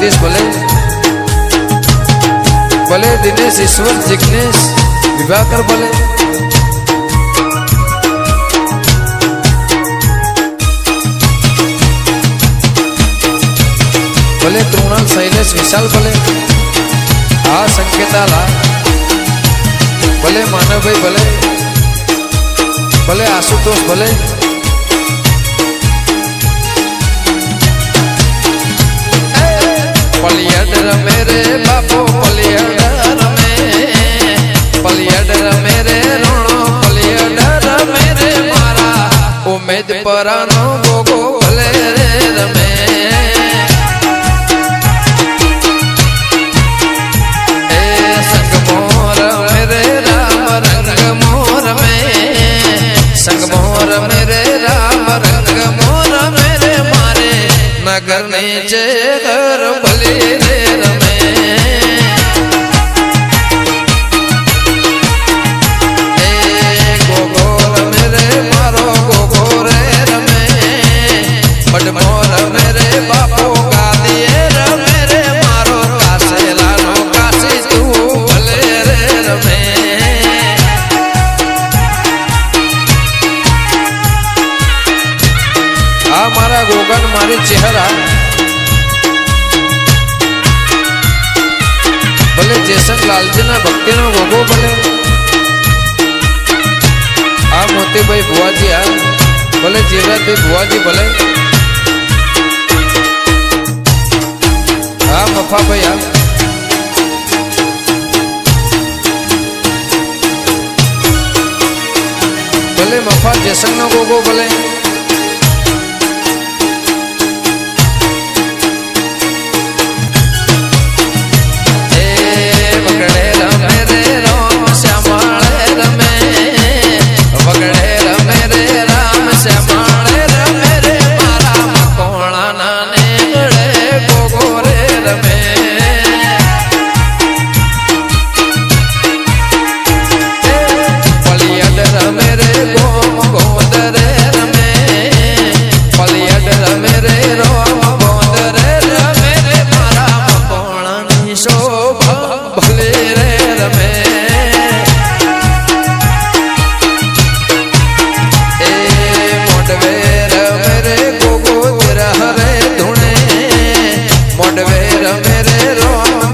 राकेश भले भले दिनेश ईश्वर जिग्नेश विभाकर भले भले कृणाल शैलेश विशाल भले आ संकेताला भले मानव भाई भले भले आशुतोष भले पलियड मेरे बापो पलियड मेरे रोणो पलियड मेरे मारा उम्मीद परानो गोगो भले रे रमे संगमोर मेरे राम रंग मोर में संगमोर मेरे राम रंग मोर मेरे मारे नगर नीचे घर भले रे रमे गोगोर मेरे मारो गोगोर रमे बडमोर मेरे बापो गादिए मेरे मारो कासे लानो काशी तू भले रे रमे आ मारा गोगन मारी चेहरा भले जेसन लालजी ना भक्ति नो गोगो भले आ मोती भाई बुआजी आ भले जीवराज भाई बुआजी भले आ मफा भाई आ भले मफा जेसन नो गोगो भले मेरे रो